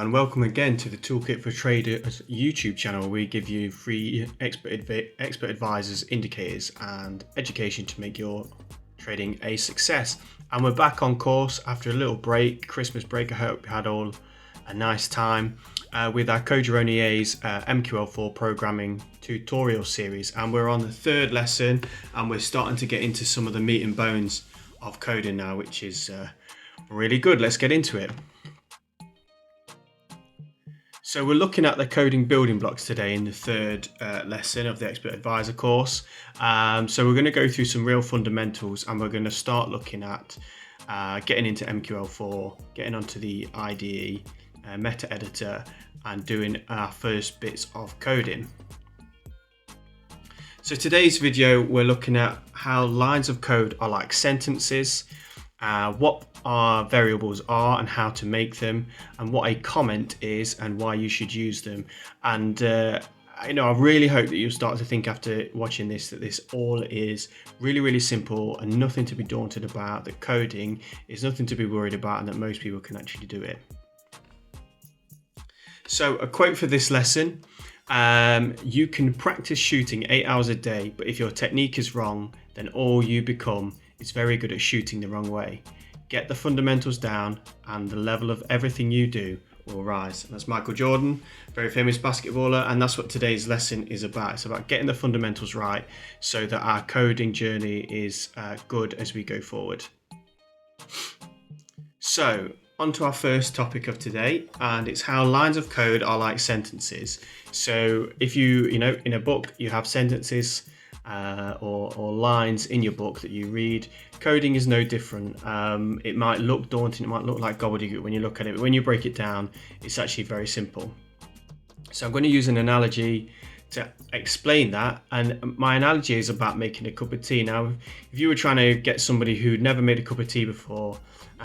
and welcome again to the Toolkit for Traders YouTube channel, where we give you free expert advisors, indicators and education to make your trading a success. And we're back on course after a little break, Christmas break. I hope you had all a nice time with our CodeYourOwnEA's MQL4 programming tutorial series, and we're on the third lesson and we're starting to get into some of the meat and bones of coding now, which is really good. Let's get into it. So we're looking at the coding building blocks today in the third lesson of the Expert Advisor course. So we're going to go through some real fundamentals, and we're going to start looking at getting into MQL4, getting onto the IDE meta editor, and doing our first bits of coding. So today's video, we're looking at how lines of code are like sentences, what our variables are and how to make them, and what a comment is and why you should use them. And I really hope that you'll start to think after watching this that this all is really simple and nothing to be daunted about, that coding is nothing to be worried about, and that most people can actually do it. So a quote for this lesson: you can practice shooting 8 hours a day, but if your technique is wrong, then all you become is very good at shooting the wrong way. Get the fundamentals down and the level of everything you do will rise. And that's Michael Jordan, very famous basketballer, and that's what today's lesson is about. It's about getting the fundamentals right so that our coding journey is good as we go forward. So on to our first topic of today, and it's how lines of code are like sentences. So if you in a book you have sentences or lines in your book that you read, coding is no different. It might look daunting, it might look like gobbledygook when you look at it, but when you break it down, it's actually very simple. So I'm going to use an analogy to explain that, and my analogy is about making a cup of tea. Now, if you were trying to get somebody who'd never made a cup of tea before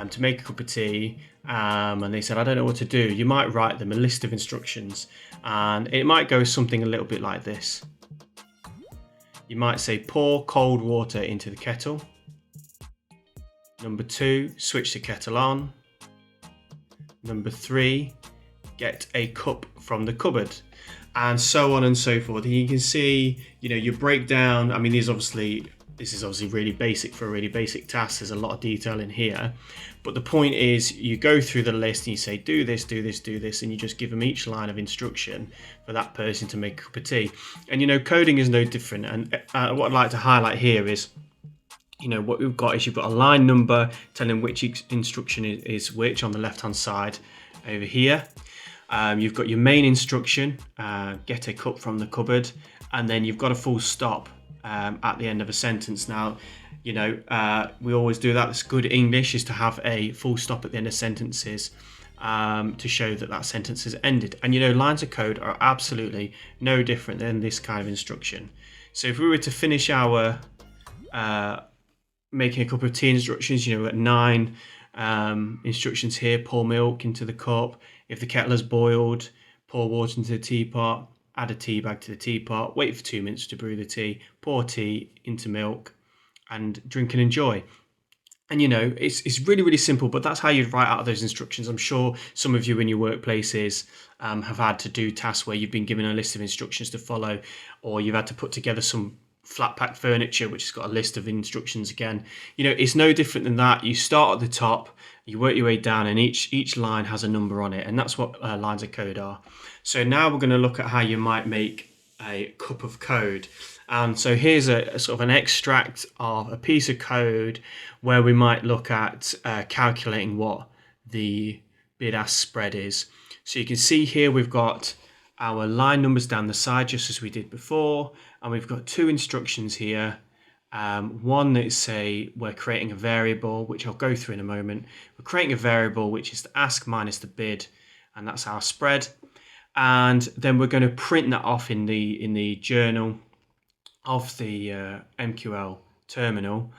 to make a cup of tea, and they said, I don't know what to do, you might write them a list of instructions, and it might go something a little bit like this. You might say, pour cold water into the kettle. Number 2, switch the kettle on. Number 3, get a cup from the cupboard, and so on and so forth. And you can see, your breakdown. I mean, this is obviously really basic for a really basic task. There's a lot of detail in here, but the point is, you go through the list and you say, do this, do this, do this, and you just give them each line of instruction for that person to make a cup of tea. And coding is no different. And what I'd like to highlight here is, what we've got is you've got a line number telling which instruction is which on the left hand side over here. You've got your main instruction, get a cup from the cupboard, and then you've got a full stop at the end of a sentence. Now, we always do that. It's good English is to have a full stop at the end of sentences to show that sentence has ended. And lines of code are absolutely no different than this kind of instruction. So if we were to finish our making a cup of tea instructions, we've got 9 instructions here. Pour milk into the cup. If the kettle has boiled, pour water into the teapot, add a tea bag to the teapot, wait for 2 minutes to brew the tea, pour tea into milk, and drink and enjoy. And it's really simple, but that's how you'd write out those instructions. I'm sure some of you in your workplaces have had to do tasks where you've been given a list of instructions to follow, or you've had to put together some flat pack furniture which has got a list of instructions again. It's no different than that. You start at the top, you work your way down, and each line has a number on it, and that's what lines of code are. So now we're going to look at how you might make a cup of code. And so here's a sort of an extract of a piece of code where we might look at calculating what the bid-ask spread is. So you can see here we've got our line numbers down the side, just as we did before, and we've got 2 instructions here. One that is we're creating a variable, which I'll go through in a moment. We're creating a variable which is the ask minus the bid, and that's our spread. And then we're going to print that off in the journal of the MQL terminal,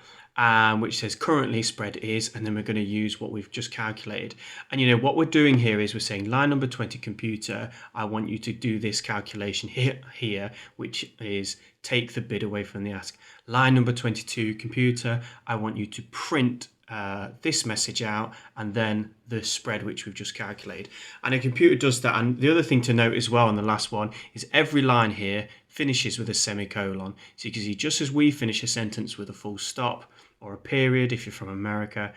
which says currently spread is, and then we're going to use what we've just calculated. And what we're doing here is we're saying line number 20 computer, I want you to do this calculation here, which is take the bid away from the ask. Line number 22 computer, I want you to print this message out, and then the spread which we've just calculated. And a computer does that. And the other thing to note as well on the last one is every line here finishes with a semicolon. So you can see, just as we finish a sentence with a full stop or a period if you're from America,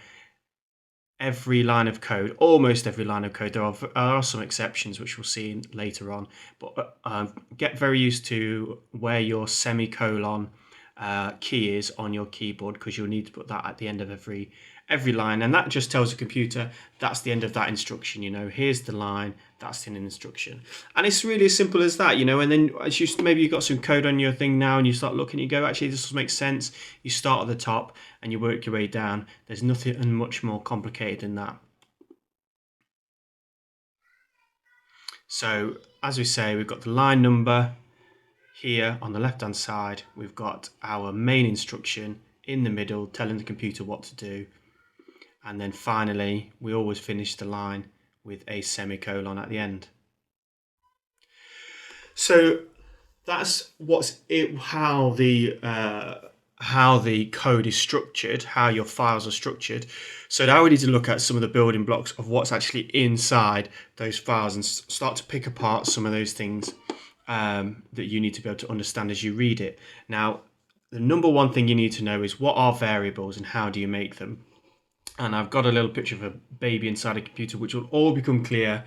every line of code, almost every line of code, there are some exceptions which we'll see later on, but get very used to where your semicolon key is on your keyboard, because you'll need to put that at the end of every line, and that just tells the computer that's the end of that instruction. Here's the line, that's an instruction. And it's really as simple as that. And then as maybe you've got some code on your thing now and you start looking, you go, actually this makes sense. You start at the top and you work your way down. There's nothing much more complicated than that. So as we say, we've got the line number here on the left hand side. We've got our main instruction in the middle telling the computer what to do, and then finally we always finish the line with a semicolon at the end. So that's how the code is structured, how your files are structured. So now we need to look at some of the building blocks of what's actually inside those files and start to pick apart some of those things that you need to be able to understand as you read it. Now, the number one thing you need to know is, what are variables and how do you make them? And I've got a little picture of a baby inside a computer, which will all become clear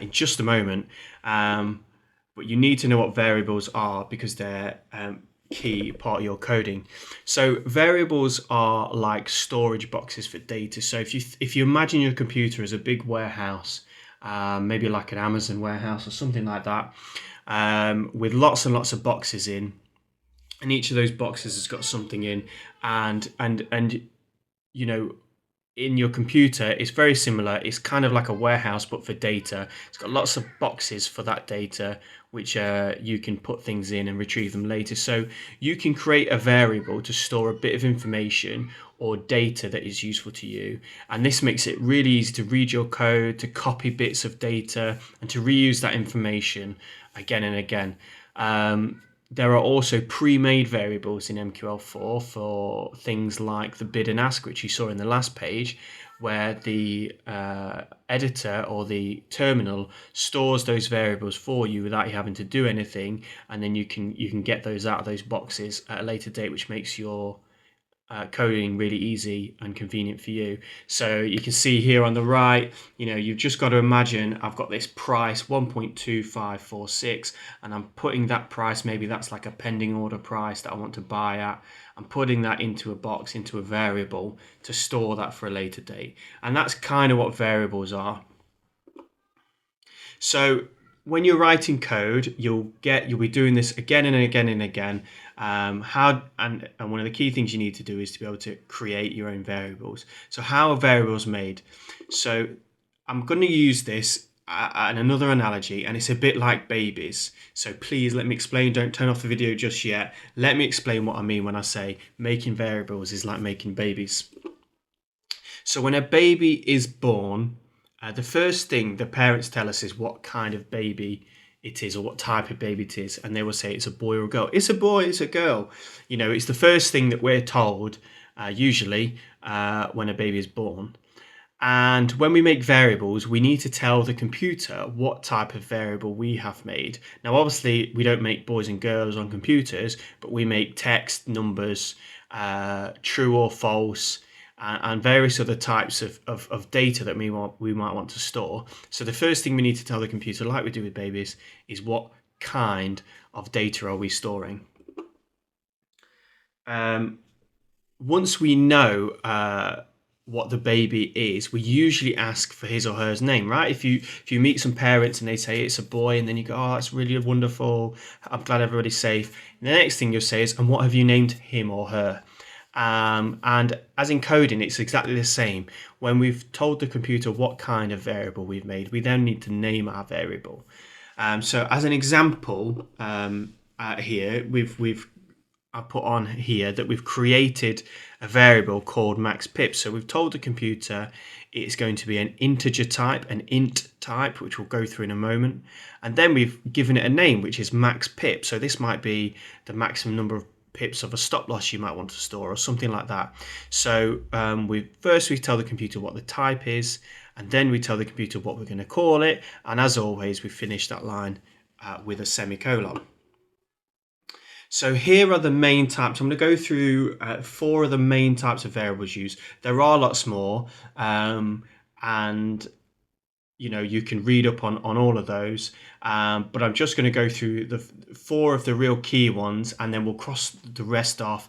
in just a moment. But you need to know what variables are, because they're key part of your coding. So variables are like storage boxes for data. So if you imagine your computer as a big warehouse, maybe like an Amazon warehouse or something like that, with lots and lots of boxes in, and each of those boxes has got something in, and in your computer, it's very similar. It's kind of like a warehouse, but for data. It's got lots of boxes for that data, which you can put things in and retrieve them later. So you can create a variable to store a bit of information or data that is useful to you. And this makes it really easy to read your code, to copy bits of data, and to reuse that information again and again. There are also pre-made variables in MQL4 for things like the bid and ask, which you saw in the last page, where the editor or the terminal stores those variables for you without you having to do anything, and then you can get those out of those boxes at a later date, which makes your coding really easy and convenient for you. So you can see here on the right, you've just got to imagine I've got this price 1.2546, and I'm putting that price, maybe that's like a pending order price that I want to buy at. I'm putting that into a box, into a variable, to store that for a later date. And that's kind of what variables are. So when you're writing code, you'll be doing this again and again and again. And one of the key things you need to do is to be able to create your own variables. So how are variables made? So I'm going to use this and another analogy, and it's a bit like babies. So please let me explain. Don't turn off the video just yet. Let me explain what I mean when I say making variables is like making babies. So when a baby is born, the first thing the parents tell us is what kind of baby it is, or what type of baby it is, and they will say it's a boy or a girl. It's a boy, it's a girl. It's the first thing that we're told usually when a baby is born. And when we make variables, we need to tell the computer what type of variable we have made. Now, obviously, we don't make boys and girls on computers, but we make text, numbers, true or false, and various other types of data that we might want to store. So the first thing we need to tell the computer, like we do with babies, is what kind of data are we storing. Once we know what the baby is, we usually ask for his or her name, right? If you meet some parents and they say it's a boy, and then you go, oh, that's really wonderful, I'm glad everybody's safe. And the next thing you'll say is, and what have you named him or her? And as in coding, it's exactly the same. When we've told the computer what kind of variable we've made, we then need to name our variable. So as an example, here I put on here that we've created a variable called max pip. So we've told the computer it's going to be an integer type, an int type, which we'll go through in a moment. And then we've given it a name, which is max pip. So this might be the maximum number of pips of a stop loss you might want to store or something like that. So we tell the computer what the type is, and then we tell the computer what we're going to call it, and as always we finish that line with a semicolon. So here are the main types. I'm going to go through 4 of the main types of variables used. There are lots more, and you can read up on all of those, but I'm just going to go through the 4 of the real key ones, and then we'll cross the rest off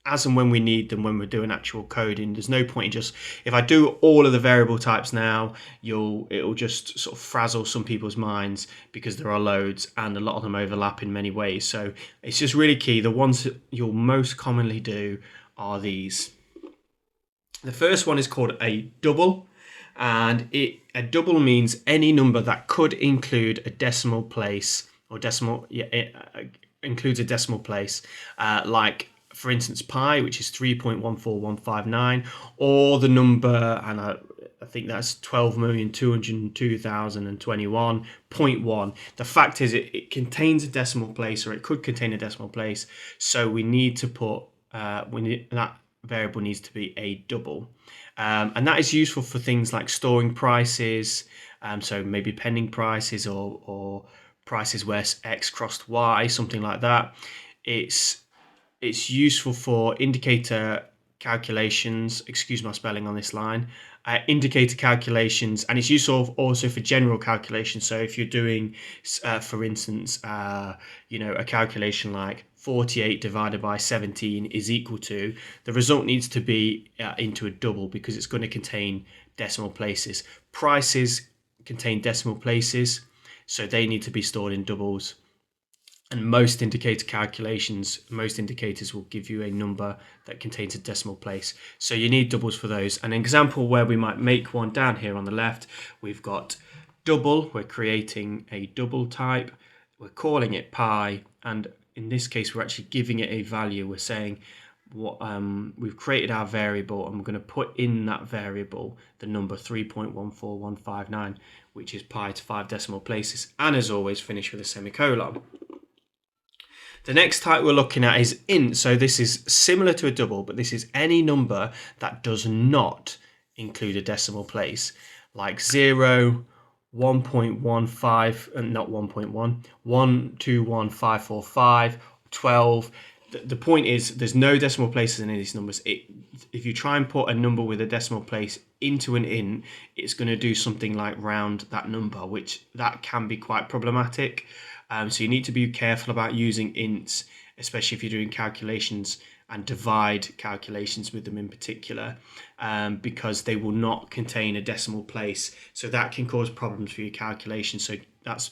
as and when we need them when we're doing actual coding. There's no point in just, if I do all of the variable types now, it'll just sort of frazzle some people's minds because there are loads and a lot of them overlap in many ways. So it's just really key. The ones that you'll most commonly do are these. The first one is called a double, and a double means any number that could include a decimal place, or it includes a decimal place, like for instance pi, which is 3.14159, or the number, and I think that's 12,202,021.1. The fact is it contains a decimal place, or it could contain a decimal place, so we need to put that variable needs to be a double, and that is useful for things like storing prices, so maybe pending prices or prices where X crossed Y, something like that. It's useful for indicator calculations, excuse my spelling on this line, indicator calculations, and it's useful also for general calculations. So if you're doing, for instance, a calculation like 48 divided by 17 is equal to, the result needs to be into a double because it's going to contain decimal places. Prices contain decimal places, so they need to be stored in doubles. And most indicator calculations, most indicators will give you a number that contains a decimal place. So you need doubles for those. An example where we might make one down here on the left, we've got double, we're creating a double type, we're calling it pi, and in this case we're actually giving it a value. We're saying what we've created our variable, and we're going to put in that variable the number 3.14159, which is pi to 5 decimal places, and as always finish with a semicolon. The next type we're looking at is int. So this is similar to a double, but this is any number that does not include a decimal place, like 0, 1.15, and not 1.1, 121,545, 12. The point is there's no decimal places in any of these numbers. If you try and put a number with a decimal place into an int, it's going to do something like round that number, which that can be quite problematic. So you need to be careful about using ints, especially if you're doing calculations and divide calculations with them in particular, because they will not contain a decimal place. So that can cause problems for your calculation. So that's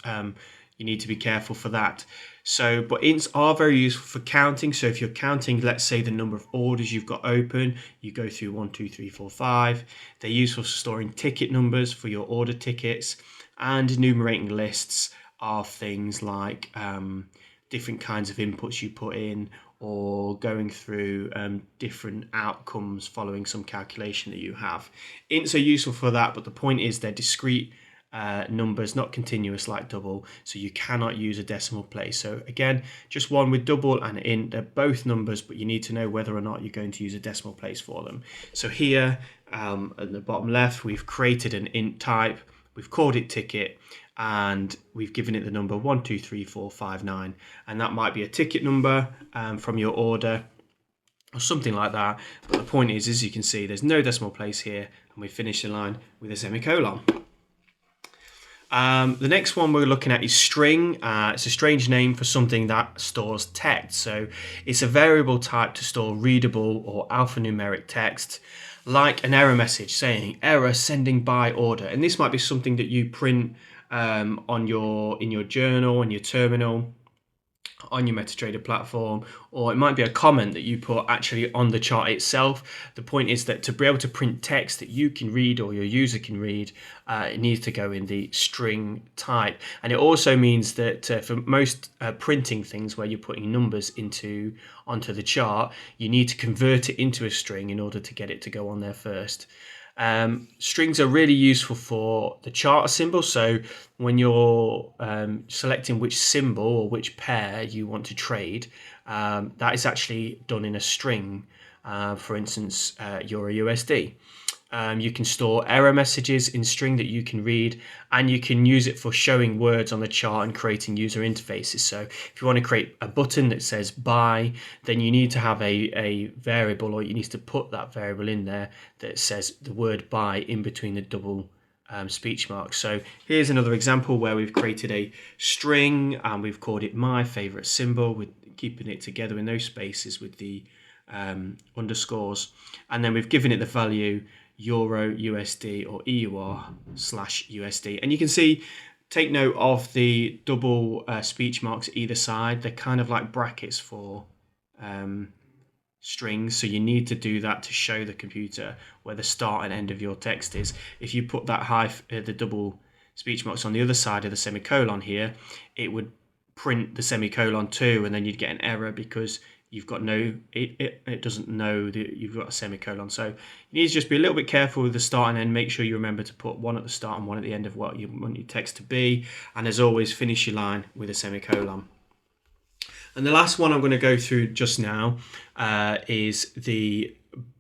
you need to be careful for that. So, but ints are very useful for counting. So if you're counting, let's say the number of orders you've got open, you go through 1, 2, 3, 4, 5. They're useful for storing ticket numbers for your order tickets, and enumerating lists of things like different kinds of inputs you put in, or going through different outcomes following some calculation that you have. Ints are useful for that, but the point is they're discrete numbers, not continuous like double, so you cannot use a decimal place. So again, just one with double and int, they're both numbers, but you need to know whether or not you're going to use a decimal place for them. So here at the bottom left, we've created an int type, we've called it ticket, and we've given it the number 123459, and that might be a ticket number from your order or something like that. But the point is, as you can see, there's no decimal place here, and we finish the line with a semicolon. The next one we're looking at is string. It's a strange name for something that stores text. So it's a variable type to store readable or alphanumeric text, like an error message saying error sending by order. And this might be something that you print in your journal, on your terminal, on your MetaTrader platform, or it might be a comment that you put actually on the chart itself. The point is that to be able to print text that you can read or your user can read, it needs to go in the string type. And it also means that for most printing things where you're putting numbers onto the chart, you need to convert it into a string in order to get it to go on there first. Strings are really useful for the charter symbol. So when you're selecting which symbol or which pair you want to trade, that is actually done in a string. For instance, Euro USD. You can store error messages in string that you can read, and you can use it for showing words on the chart and creating user interfaces. So if you want to create a button that says buy, then you need to have a variable, or you need to put that variable in there that says the word buy in between the double speech marks. So here's another example where we've created a string and we've called it my favorite symbol, with keeping it together in those spaces with the underscores, and then we've given it the value Euro USD or EUR/USD. And you can see, take note of the double speech marks either side. They're kind of like brackets for strings, so you need to do that to show the computer where the start and end of your text is. If you put that the double speech marks on the other side of the semicolon here, it would print the semicolon too, and then you'd get an error because you've got it doesn't know that you've got a semicolon. So you need to just be a little bit careful with the start and end. Make sure you remember to put one at the start and one at the end of what you want your text to be, and as always, finish your line with a semicolon. And the last one I'm going to go through just now is the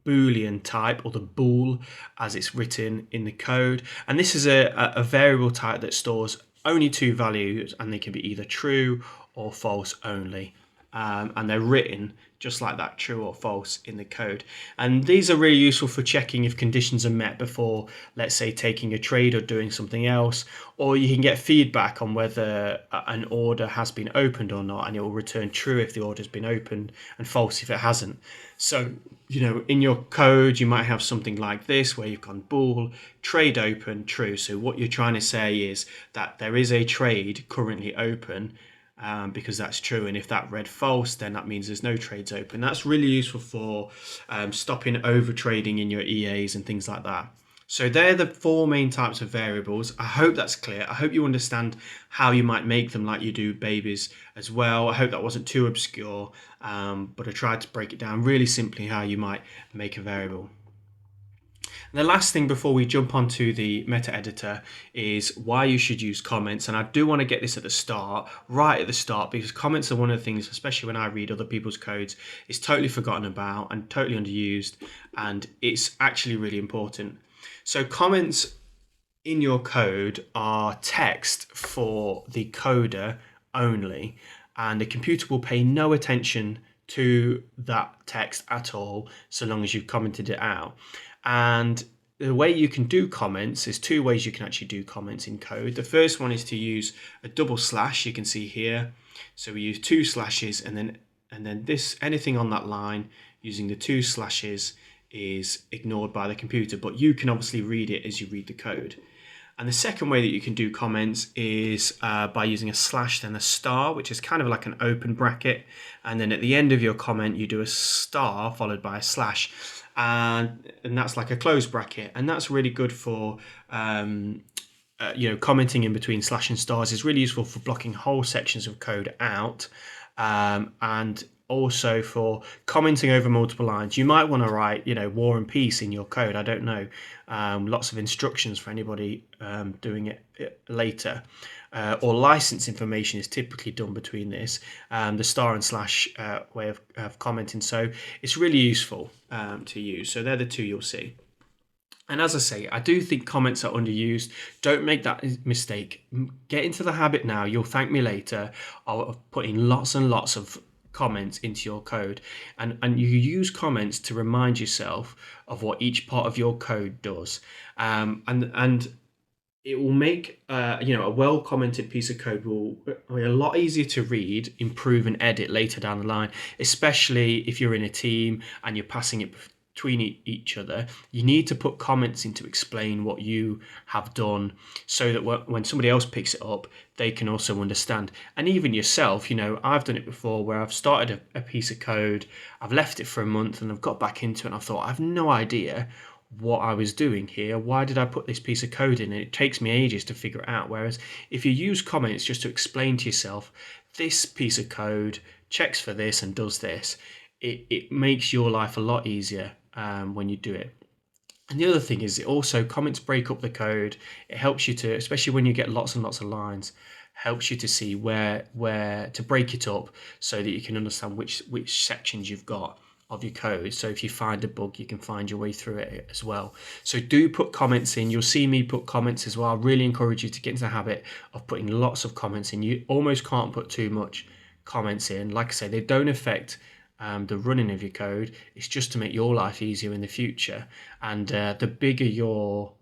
Boolean type, or the bool as it's written in the code. And this is a variable type that stores only two values, and they can be either true or false only. And they're written just like that, true or false, in the code. And these are really useful for checking if conditions are met before, let's say, taking a trade or doing something else, or you can get feedback on whether an order has been opened or not, and it will return true if the order has been opened and false if it hasn't. So, in your code, you might have something like this where you've gone bool, trade open, true. So what you're trying to say is that there is a trade currently open, because that's true, and if that read false, then that means there's no trades open. That's really useful for stopping over trading in your EAs and things like that. So they're the four main types of variables. I hope that's clear. I hope you understand how you might make them like you do babies as well. I hope that wasn't too obscure, but I tried to break it down really simply how you might make a variable. And the last thing before we jump onto the meta editor is why you should use comments. And I do want to get this at the start, right at the start, because comments are one of the things, especially when I read other people's codes, is totally forgotten about and totally underused, and it's actually really important. So comments in your code are text for the coder only, and the computer will pay no attention to that text at all so long as you've commented it out. And the way you can do comments, there's two ways you can actually do comments in code. The first one is to use a double slash, you can see here. So we use two slashes, and then this, anything on that line using the two slashes is ignored by the computer, but you can obviously read it as you read the code. And the second way that you can do comments is by using a slash, then a star, which is kind of like an open bracket. And then at the end of your comment, you do a star followed by a slash. And that's like a closed bracket. And that's really good for, commenting in between slash and stars is really useful for blocking whole sections of code out. And also for commenting over multiple lines. You might want to write, war and peace in your code. I don't know. Lots of instructions for anybody doing it later. Or license information is typically done between this, the star and slash way of commenting. So it's really useful to use. So they're the two you'll see. And as I say, I do think comments are underused. Don't make that mistake. Get into the habit now. You'll thank me later of putting lots and lots of comments into your code, and you use comments to remind yourself of what each part of your code does, and it will make a well commented piece of code will be a lot easier to read, improve, and edit later down the line, especially if you're in a team and you're passing it between each other. You need to put comments in to explain what you have done, so that when somebody else picks it up, they can also understand. And even yourself, I've done it before where I've started a piece of code, I've left it for a month, and I've got back into it and I thought, I've no idea what I was doing here. Why did I put this piece of code in? And it takes me ages to figure it out. Whereas if you use comments just to explain to yourself, this piece of code checks for this and does this, it makes your life a lot easier when you do it. And the other thing is, it also, comments break up the code. It helps you to, especially when you get lots and lots of lines, helps you to see where to break it up so that you can understand which sections you've got of your code. So if you find a bug, you can find your way through it as well. So do put comments in. You'll see me put comments as well. I really encourage you to get into the habit of putting lots of comments in. You almost can't put too much comments in. Like I say, they don't affect the running of your code. It's just to make your life easier in the future. And the bigger your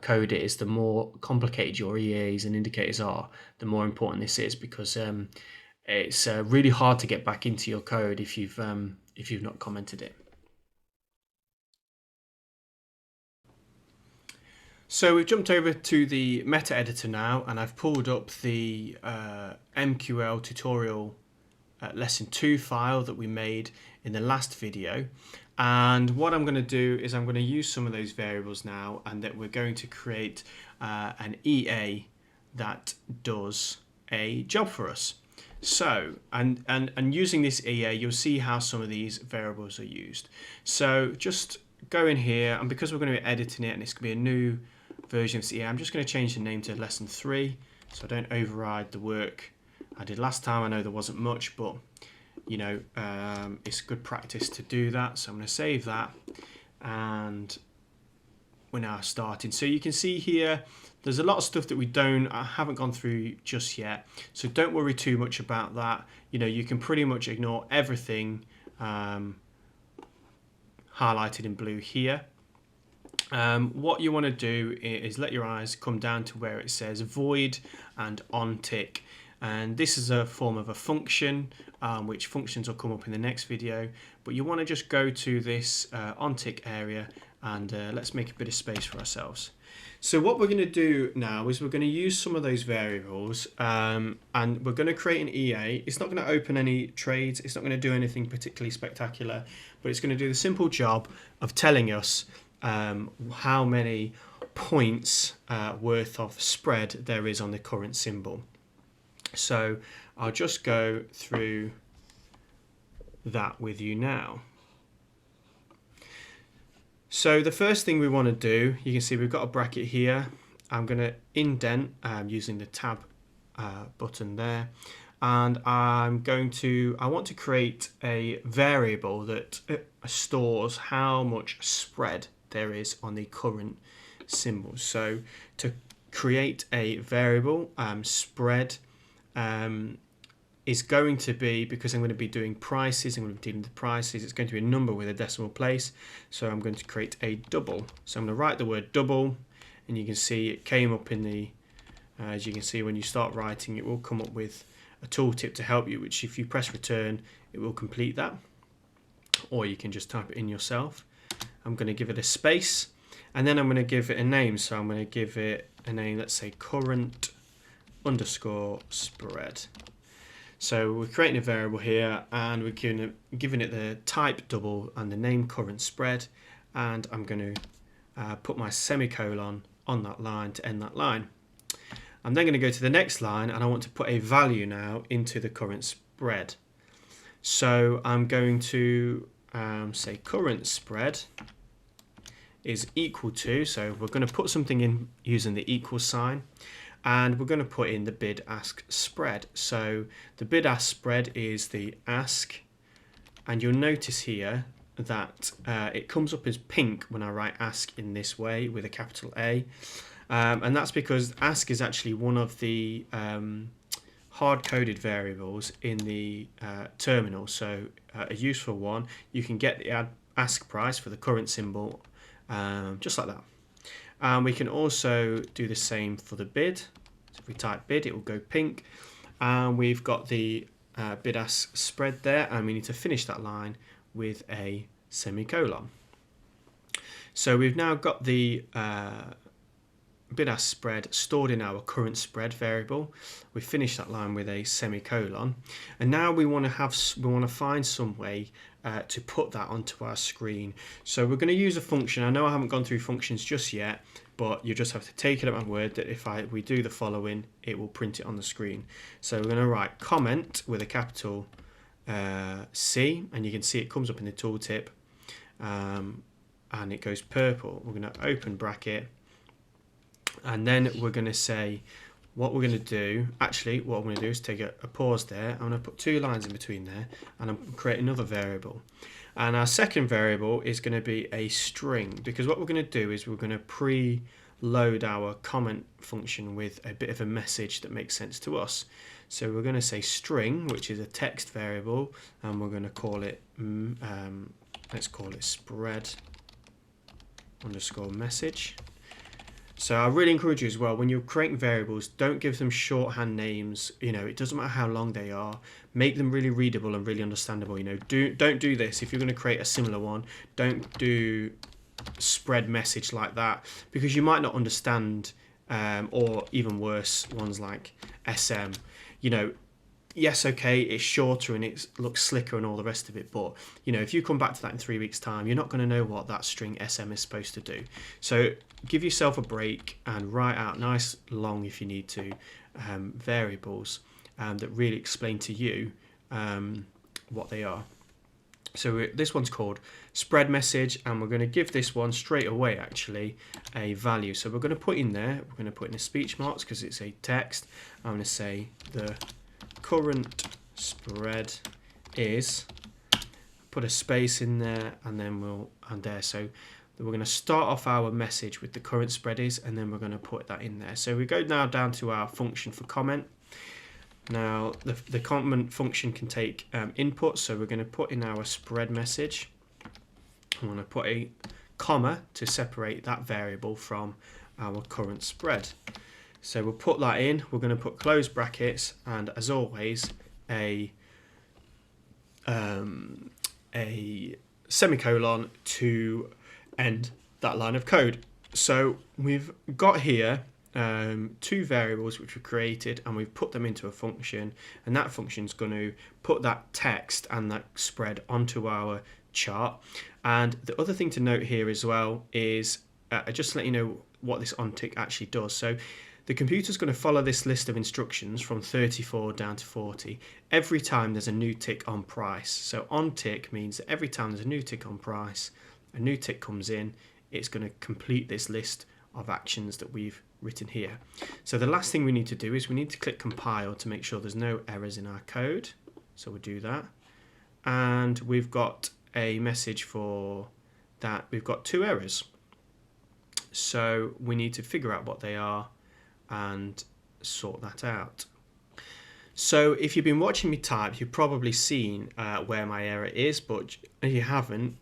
code is, the more complicated your EAs and indicators are, the more important this is, because it's really hard to get back into your code if you've not commented it. So we've jumped over to the meta editor now, and I've pulled up the MQL tutorial lesson 2 file that we made in the last video. And what I'm going to do is I'm going to use some of those variables now, and that we're going to create an EA that does a job for us. So, and using this EA, you'll see how some of these variables are used. So just go in here, and because we're going to be editing it and it's going to be a new version of this EA, I'm just going to change the name to lesson 3 so I don't override the work I did last time. I know there wasn't much, but you know, it's good practice to do that. So I'm going to save that, and we're now starting. So you can see here, there's a lot of stuff that I haven't gone through just yet. So don't worry too much about that. You know, you can pretty much ignore everything highlighted in blue here. What you want to do is let your eyes come down to where it says void and onTick. And this is a form of a function, which functions will come up in the next video. But you want to just go to this onTick area, and let's make a bit of space for ourselves. So what we're going to do now is we're going to use some of those variables, and we're going to create an EA. It's not going to open any trades. It's not going to do anything particularly spectacular, but it's going to do the simple job of telling us how many points worth of spread there is on the current symbol. So I'll just go through that with you now. So the first thing we want to do, you can see we've got a bracket here. I'm going to indent using the tab button there, and I want to create a variable that stores how much spread there is on the current symbol. So to create a variable, spread is going to be, because I'm going to be doing prices, I'm going to be dealing with prices, it's going to be a number with a decimal place. So I'm going to create a double. So I'm going to write the word double, and you can see it came up in the, as you can see, when you start writing, it will come up with a tooltip to help you, which if you press return, it will complete that. Or you can just type it in yourself. I'm going to give it a space, and then I'm going to give it a name. So I'm going to give it a name, let's say current underscore spread. So we're creating a variable here, and we're giving it the type double and the name current spread, and I'm going to put my semicolon on that line to end that line. I'm then going to go to the next line, and I want to put a value now into the current spread. So I'm going to say current spread is equal to, so we're going to put something in using the equal sign, and we're going to put in the bid-ask spread. So the bid-ask spread is the ask, and you'll notice here that it comes up as pink when I write ask in this way with a capital A, and that's because ask is actually one of the hard-coded variables in the terminal. So a useful one, you can get the ask price for the current symbol just like that. We can also do the same for the bid. So if we type bid, it will go pink. And we've got the bid-ask spread there, and we need to finish that line with a semicolon. So we've now got the bid-ask spread stored in our current spread variable. We finish that line with a semicolon, and now we want to find some way to put that onto our screen. So we're going to use a function. I know I haven't gone through functions just yet, but you just have to take it at my word that if we do the following, it will print it on the screen. So we're going to write comment with a capital C, and you can see it comes up in the tooltip. and it goes purple, we're going to open bracket, and then we're going to say what we're going to do. Actually, what I'm going to do is take a pause there. I'm going to put 2 lines in between there, and I'm going to create another variable. And our second variable is going to be a string, because what we're going to do is we're going to pre-load our comment function with a bit of a message that makes sense to us. So we're going to say string, which is a text variable, and we're going to call it, let's call it spread underscore message. So I really encourage you as well, when you're creating variables, don't give them shorthand names. You know, it doesn't matter how long they are. Make them really readable and really understandable. You know, don't do this. If you're going to create a similar one, don't do spread message like that, because you might not understand, or even worse, ones like SM. You know, yes, okay, it's shorter and it looks slicker and all the rest of it, but you know, if you come back to that in 3 weeks' time, you're not going to know what that string SM is supposed to do. So give yourself a break and write out nice long, if you need to, variables that really explain to you what they are. So this one's called spread message, and we're going to give this one straight away actually a value. So we're going to put in there, we're going to put in the speech marks because it's a text. I'm going to say the current spread is, put a space in there, and then so we're going to start off our message with the current spread is, and then we're going to put that in there. So we go now down to our function for comment. Now the comment function can take input, so we're going to put in our spread message. I'm going to put a comma to separate that variable from our current spread. So we'll put that in, we're going to put close brackets, and as always a semicolon to end that line of code. So we've got here 2 variables which we've created, and we've put them into a function, and that function is going to put that text and that spread onto our chart. And the other thing to note here as well is just to let you know what this onTick actually does. So the computer's going to follow this list of instructions from 34 down to 40 every time there's a new tick on price. So onTick means that every time there's a new tick on price, a new tick comes in, it's going to complete this list of actions that we've written here. So the last thing we need to do is we need to click compile to make sure there's no errors in our code. So we'll do that. And we've got a message for that. We've got 2 errors. So we need to figure out what they are and sort that out. So if you've been watching me type, you've probably seen where my error is, but if you haven't,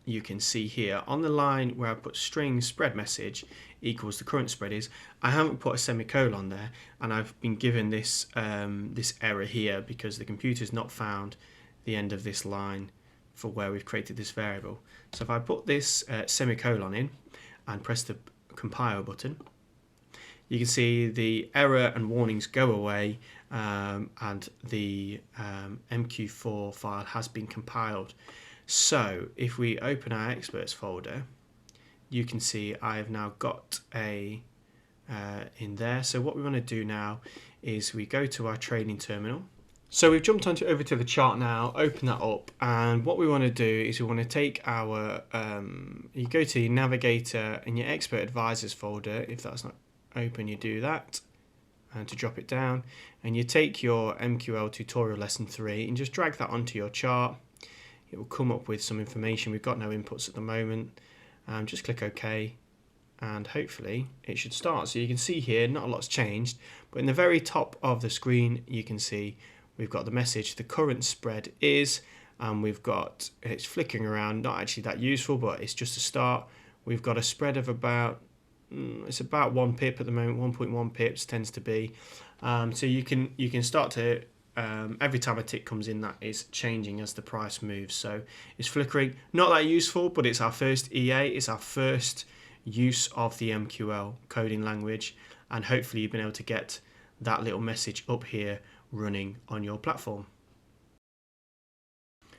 you can see here on the line where I put string spread message equals the current spread is, I haven't put a semicolon there, and I've been given this this error here because the computer's not found the end of this line for where we've created this variable. So if I put this semicolon in and press the compile button, you can see the error and warnings go away, and the MQ4 file has been compiled. So if we open our experts folder, you can see I have now got a in there. So what we want to do now is we go to our trading terminal. So we've jumped over to the chart now, open that up, and what we want to do is we want to take our, you go to your navigator in your expert advisors folder. If that's not open, you do that, and to drop it down, and you take your MQL tutorial lesson 3 and just drag that onto your chart. It will come up with some information. We've got no inputs at the moment. Just click OK, and hopefully it should start. So you can see here, not a lot's changed, but in the very top of the screen, you can see we've got the message, the current spread is, and we've got, it's flicking around, not actually that useful, but it's just a start. We've got a spread of about, it's about 1 pip at the moment, 1.1 pips tends to be. So you can start to, every time a tick comes in, that is changing as the price moves. So it's flickering, not that useful, but it's our first EA, it's our first use of the MQL coding language, and hopefully you've been able to get that little message up here running on your platform.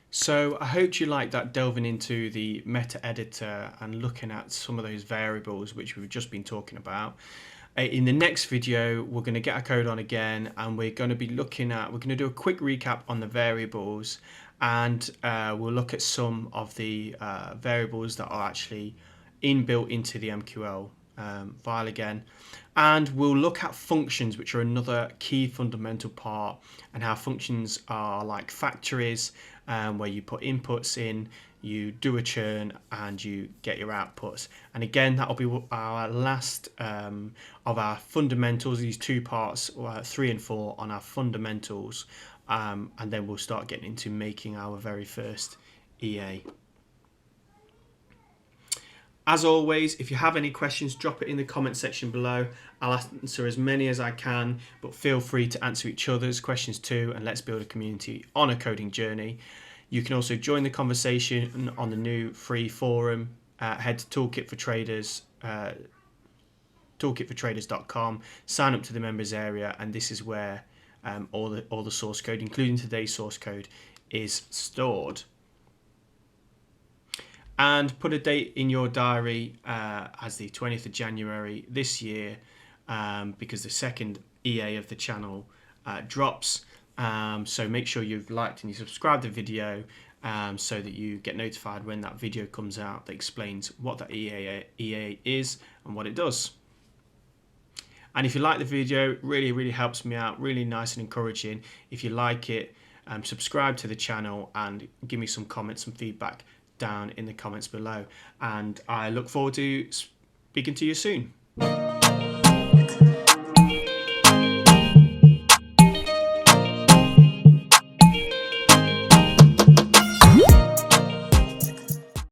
So I hope you like that, delving into the meta editor and looking at some of those variables which we've just been talking about. In the next video, we're going to get our code on again, and we're going to be looking at, we're going to do a quick recap on the variables, and we'll look at some of the variables that are actually inbuilt into the MQL file again, and we'll look at functions, which are another key fundamental part, and how functions are like factories, where you put inputs in, you do a churn, and you get your outputs. And again, that will be our last of our fundamentals, these two parts, 3 and 4 on our fundamentals, and then we'll start getting into making our very first EA. As always, if you have any questions, drop it in the comment section below. I'll answer as many as I can, but feel free to answer each other's questions too, and let's build a community on a coding journey. You can also join the conversation on the new free forum. Head to toolkitfortraders.com, sign up to the members area, and this is where all the source code, including today's source code, is stored. And put a date in your diary as the 20th of January this year, because the second EA of the channel drops. So make sure you've liked and you subscribed the video, so that you get notified when that video comes out that explains what that EA is and what it does. And if you like the video, really helps me out, really nice and encouraging. If you like it, subscribe to the channel and give me some comments, some feedback down in the comments below, and I look forward to speaking to you soon.